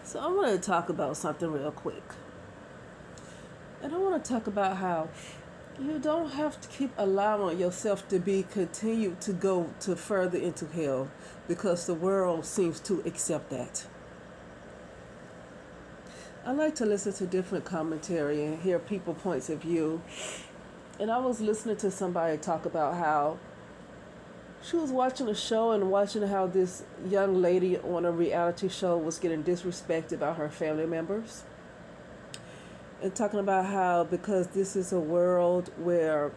So I want to talk about something real quick. And I want to talk about how you don't have to keep allowing yourself to be continued to go to further into hell because the world seems to accept that. I like to listen to different commentary and hear people points of view. And I was listening to somebody talk about how she was watching a show and watching how this young lady on a reality show was getting disrespected by her family members. And talking about how because this is a world where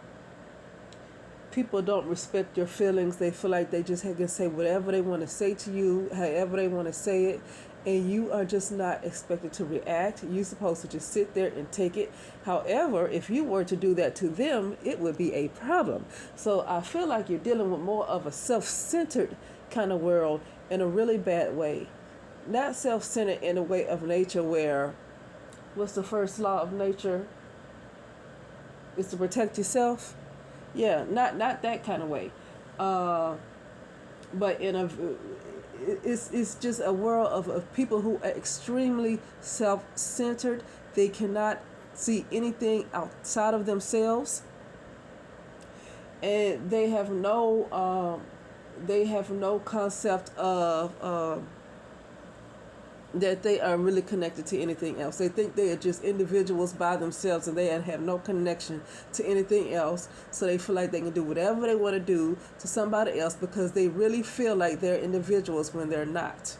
people don't respect your feelings, they feel like they just can say whatever they want to say to you, however they want to say it, and you are just not expected to react. You're supposed to just sit there and take it. However, if you were to do that to them, it would be a problem. So I feel like you're dealing with more of a self-centered kind of world in a really bad way. Not self-centered in a way of nature where what's the first law of nature? Is to protect yourself. Yeah, not that kind of way. But in a it's just a world of people who are extremely self-centered. They cannot see anything outside of themselves, and they have no concept of that they are really connected to anything else. They think they are just individuals by themselves and they have no connection to anything else. So they feel like they can do whatever they want to do to somebody else because they really feel like they're individuals when they're not.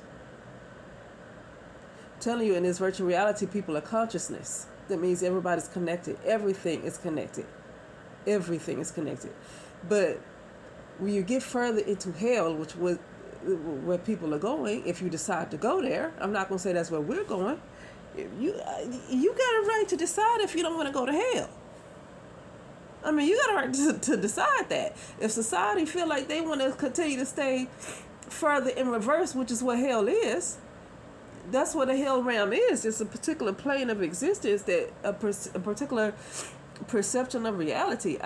I'm telling you, in this virtual reality, people are consciousness. That means everybody's connected. Everything is connected. Everything is connected. But when you get further into hell, which was where people are going, if you decide to go there, I'm not going to say that's where we're going. You got a right to decide if you don't want to go to hell. I mean, you got a right to decide that. If society feel like they want to continue to stay further in reverse, which is what hell is, that's what a hell realm is. It's a particular plane of existence that a particular perception of reality.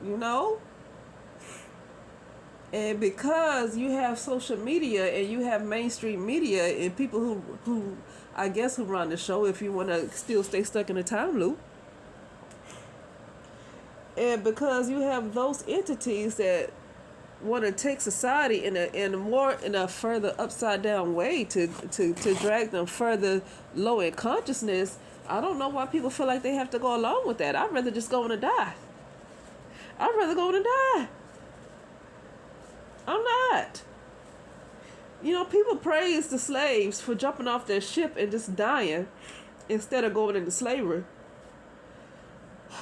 You know. And because you have social media and you have mainstream media and people who I guess who run the show, if you want to still stay stuck in a time loop, and because you have those entities that want to take society in a further upside down way to drag them further low in consciousness, I don't know why people feel like they have to go along with that. I'd rather just go on and die. I'd rather go on and die. I'm not. You know, people praise the slaves for jumping off their ship and just dying instead of going into slavery.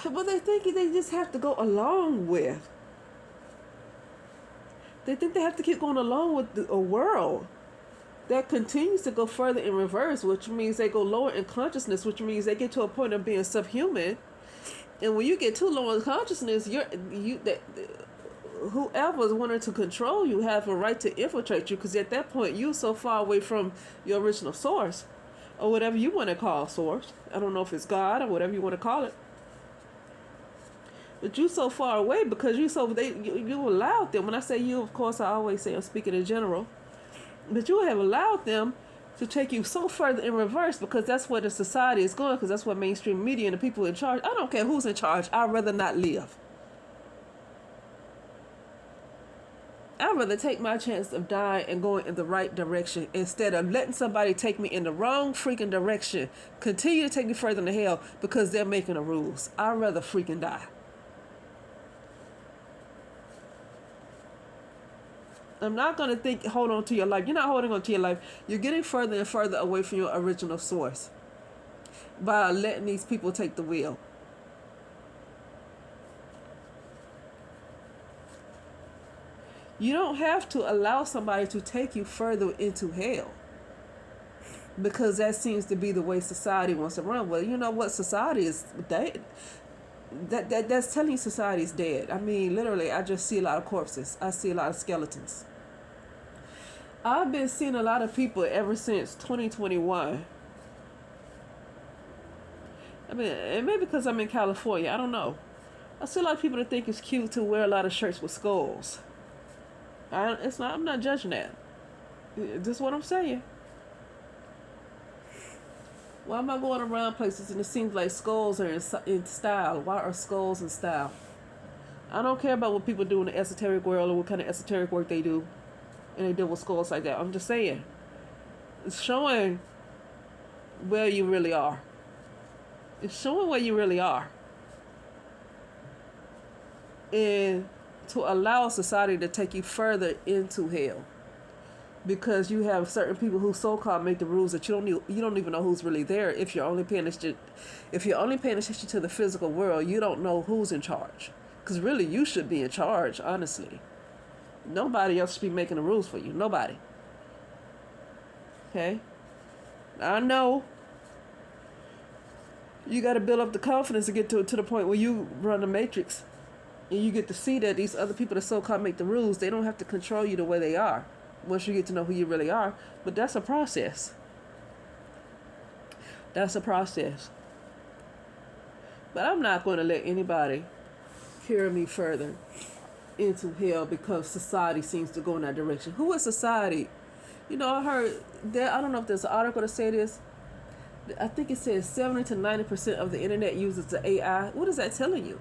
But they think they just have to go along with. They think they have to keep going along with a world that continues to go further in reverse, which means they go lower in consciousness, which means they get to a point of being subhuman. And when you get too low in consciousness, whoever's wanting to control you have a right to infiltrate you, because at that point you're so far away from your original source, or whatever you want to call source. I don't know if it's God or whatever you want to call it, but you so far away because you allowed them. When I say you, of course I always say I'm speaking in general, but you have allowed them to take you so further in reverse because that's where the society is going, because that's what mainstream media and the people in charge. I don't care who's in charge. I'd rather not live. I'd rather take my chance of dying and going in the right direction instead of letting somebody take me in the wrong freaking direction, continue to take me further into hell because they're making the rules. I'd rather freaking die. I'm not going to hold on to your life. You're not holding on to your life. You're getting further and further away from your original source by letting these people take the wheel. You don't have to allow somebody to take you further into hell because that seems to be the way society wants to run. Well, you know what? Society is dead. That's telling you society is dead. I mean, literally, I just see a lot of corpses. I see a lot of skeletons. I've been seeing a lot of people ever since 2021. I mean, and maybe because I'm in California, I don't know. I see a lot of people that think it's cute to wear a lot of shirts with skulls. I'm not judging that. This is what I'm saying. Why am I going around places and it seems like skulls are in style? Why are skulls in style? I don't care about what people do in the esoteric world or what kind of esoteric work they do, and they deal with skulls like that. I'm just saying, it's showing where you really are. It's showing where you really are. And to allow society to take you further into hell. Because you have certain people who so-called make the rules that you don't even know who's really there. If you're only paying attention to the physical world, you don't know who's in charge. Because really, you should be in charge, honestly. Nobody else should be making the rules for you. Nobody. Okay? I know you got to build up the confidence to get to the point where you run the matrix. And you get to see that these other people that so-called make the rules, they don't have to control you the way they are. Once you get to know who you really are. But that's a process. That's a process. But I'm not going to let anybody carry me further into hell because society seems to go in that direction. Who is society? You know, I heard that, I don't know if there's an article to say this. I think it says 70 to 90% of the internet uses the AI. What is that telling you?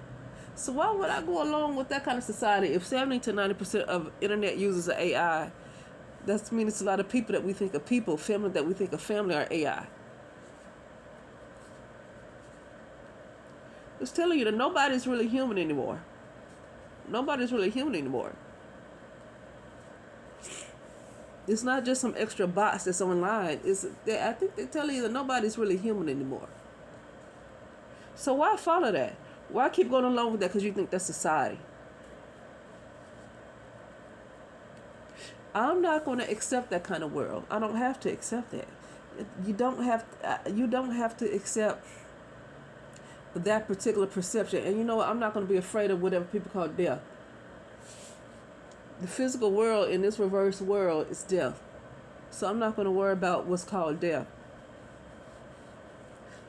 So why would I go along with that kind of society if 70 to 90% of internet users the AI? That means it's a lot of people that we think of people, family that we think of family are AI. It's telling you that nobody's really human anymore. Nobody's really human anymore. It's not just some extra bots that's online. I think they're telling you that nobody's really human anymore. So why follow that? Why keep going along with that because you think that's society? I'm not going to accept that kind of world. I don't have to accept that. You don't have to accept that particular perception. And you know what? I'm not going to be afraid of whatever people call death. The physical world in this reverse world is death. So I'm not going to worry about what's called death.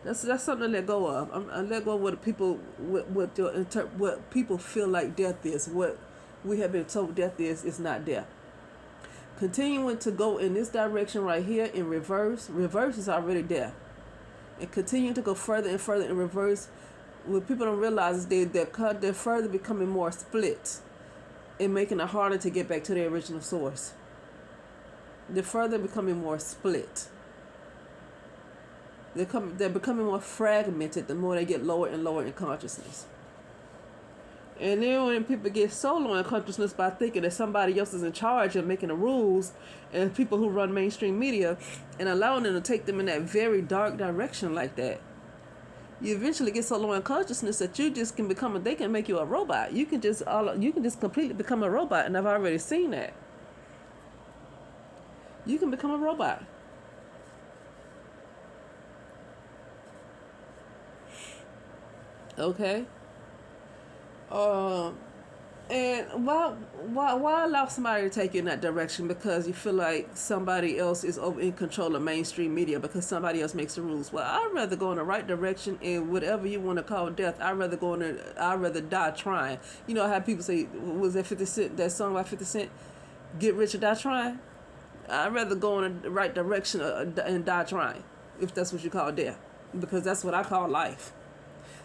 That's something to let go of. I let go of what people what people feel like death is. What we have been told death is not death. Continuing to go in this direction right here in reverse. Reverse is already death. And continuing to go further and further in reverse, what people don't realize is they're further becoming more split and making it harder to get back to their original source. They're further becoming more split. They're becoming more fragmented the more they get lower and lower in consciousness. And then when people get so low in consciousness by thinking that somebody else is in charge and making the rules, and people who run mainstream media and allowing them to take them in that very dark direction like that, you eventually get so low in consciousness that you just can they can make you a robot. You can just completely become a robot, and I've already seen that. You can become a robot. Okay. And why allow somebody to take you in that direction because you feel like somebody else is over in control of mainstream media because somebody else makes the rules? Well, I'd rather go in the right direction, and whatever you want to call death, I'd rather die trying. You know how people say, was that 50 Cent, that song by 50 Cent, Get Rich or Die Trying? I'd rather go in the right direction and die trying, if that's what you call death, because that's what I call life.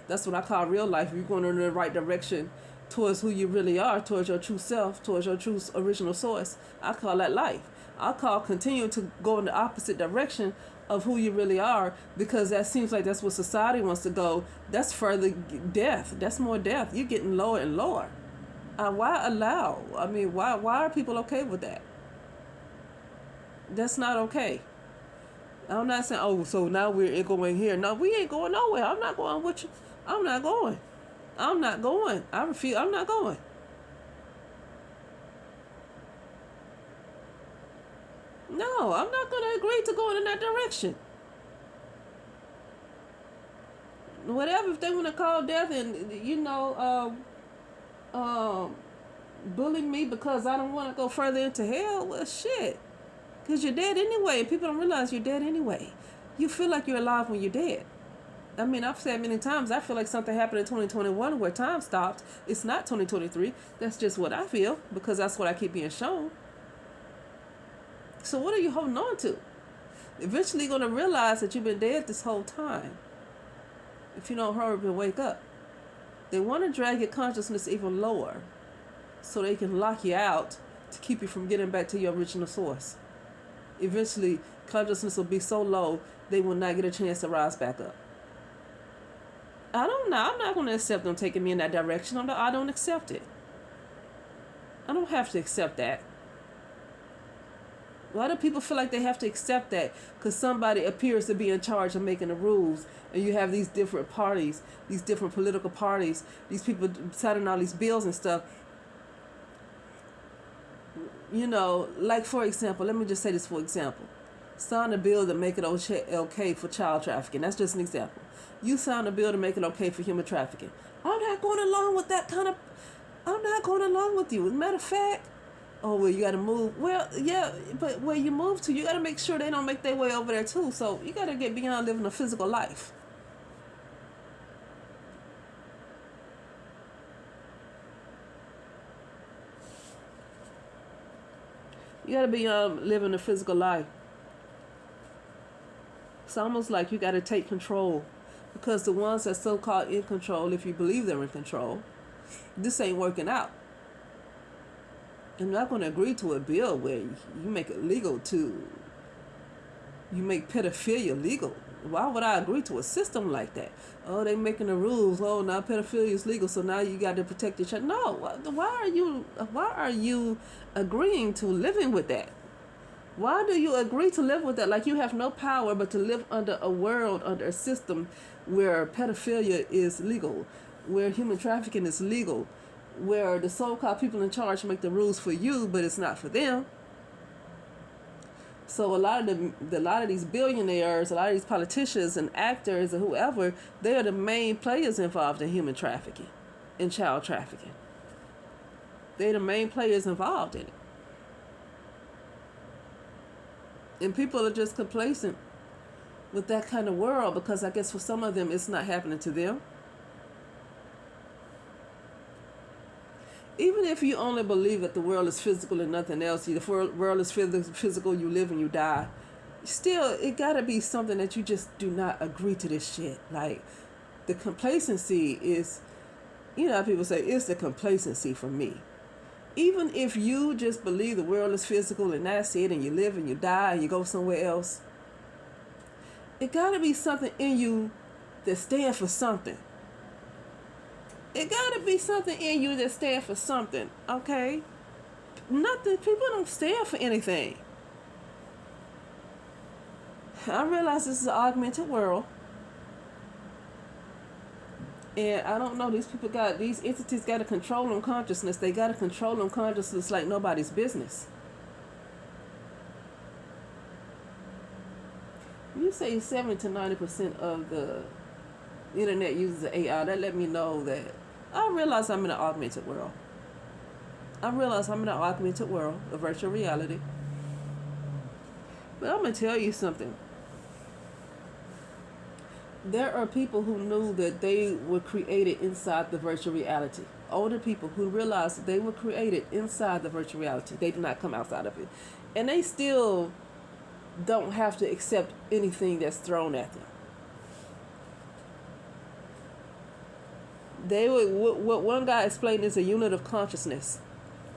That's what I call real life. If you're going in the right direction towards who you really are, towards your true self, towards your true original source, I call that life. I call continuing to go in the opposite direction of who you really are, because that seems like that's what society wants to go. That's further death. That's more death. You're getting lower and lower. Why allow? I mean, why are people okay with that? That's not okay. I'm not saying, oh, so now we're going here. No, we ain't going nowhere. I'm not going with you. I'm not going. I'm not going. I refuse. I'm not going. No, I'm not going to agree to going in that direction. Whatever, if they want to call death and, bully me because I don't want to go further into hell, well, shit. Because you're dead anyway. People don't realize you're dead anyway. You feel like you're alive when you're dead. I mean, I've said many times, I feel like something happened in 2021 where time stopped. It's not 2023. That's just what I feel, because that's what I keep being shown. So what are you holding on to? Eventually you're going to realize that you've been dead this whole time if you don't hurry up and wake up. They want to drag your consciousness even lower so they can lock you out to keep you from getting back to your original source. Eventually, consciousness will be so low, they will not get a chance to rise back up. I don't know. I'm not going to accept them taking me in that direction. I don't accept it. I don't have to accept that. Why do people feel like they have to accept that? Because somebody appears to be in charge of making the rules, and you have these different parties, these different political parties, these people signing all these bills and stuff. You know, like for example, let me just say this for example. Sign a bill to make it okay for child trafficking. That's just an example. You sign a bill to make it okay for human trafficking. I'm not going along with that kind of... I'm not going along with you. As a matter of fact, oh, well, you got to move. Well, yeah, but where you move to, you got to make sure they don't make their way over there too. So you got to get beyond living a physical life. You got to be beyond living a physical life. It's almost like you got to take control, because the ones that so-called in control, if you believe they're in control, this ain't working out. I'm not going to agree to a bill where you make it legal you make pedophilia legal. Why would I agree to a system like that? Oh, they making the rules. Oh, now pedophilia is legal, so now you got to protect your child. No, why are you agreeing to living with that? Why do you agree to live with that? Like you have no power but to live under a world, under a system where pedophilia is legal, where human trafficking is legal, where the so-called people in charge make the rules for you, but it's not for them. So a lot of these billionaires, a lot of these politicians and actors and whoever, they are the main players involved in human trafficking, in child trafficking. They're the main players involved in it. And people are just complacent with that kind of world because I guess for some of them it's not happening to them. Even if you only believe that the world is physical and nothing else, the world is physical, you live and you die, still, it gotta be something that you just do not agree to this shit. Like, the complacency is, you know how people say, it's the complacency for me. Even if you just believe the world is physical and that's it, and you live and you die and you go somewhere else, it gotta be something in you that stands for something. It gotta be something in you that stands for something, okay? Nothing, people don't stand for anything. I realize this is an augmented world. And I don't know, these entities got to control them consciousness. They got to control them consciousness like nobody's business. You say 70 to 90% of the internet uses AI. That let me know that I realize I'm in an augmented world. I realize I'm in an augmented world, a virtual reality. But I'm going to tell you something. There are people who knew that they were created inside the virtual reality. Older people who realized that they were created inside the virtual reality. They did not come outside of it. And they still don't have to accept anything that's thrown at them. What one guy explained is a unit of consciousness.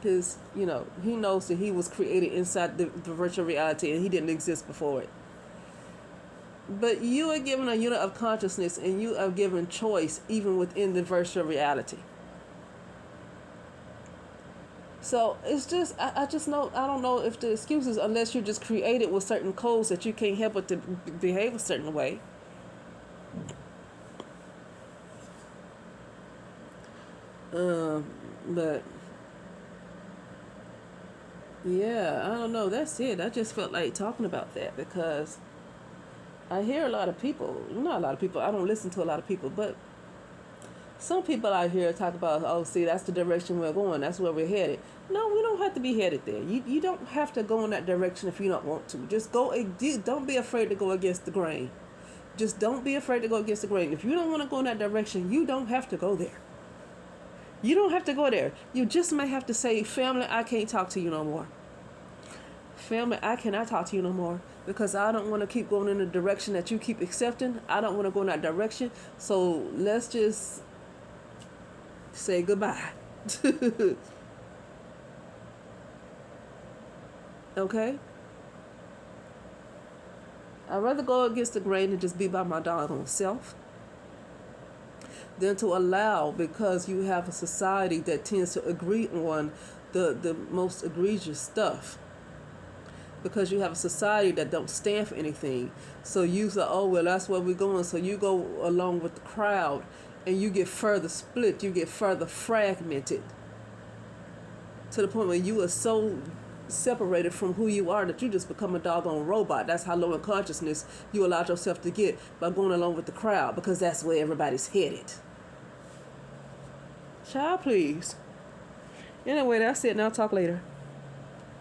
Because, you know, he knows that he was created inside the virtual reality and he didn't exist before it. But you are given a unit of consciousness and you are given choice even within the virtual reality. So it's just, I just know, I don't know if the excuses, unless you're just created with certain codes that you can't help but to behave a certain way. But yeah, I don't know. That's it. I just felt like talking about that because I hear a lot of people, not a lot of people, I don't listen to a lot of people, but some people out here talk about, oh, see, that's the direction we're going, that's where we're headed. No, we don't have to be headed there. You don't have to go in that direction if you don't want to. Just go, don't be afraid to go against the grain. Just don't be afraid to go against the grain. If you don't want to go in that direction, you don't have to go there. You don't have to go there. You just may have to say, family, I can't talk to you no more. family, I cannot talk to you no more because I don't want to keep going in the direction that you keep accepting. I don't want to go in that direction. So let's just say goodbye. Okay? I'd rather go against the grain and just be by my doggone self than to allow, because you have a society that tends to agree on the most egregious stuff. Because you have a society that don't stand for anything. So you say, oh, well, that's where we're going. So you go along with the crowd and you get further split. You get further fragmented to the point where you are so separated from who you are that you just become a doggone robot. That's how low in consciousness you allowed yourself to get by going along with the crowd, because that's where everybody's headed. Child, please. Anyway, that's it. Now talk later.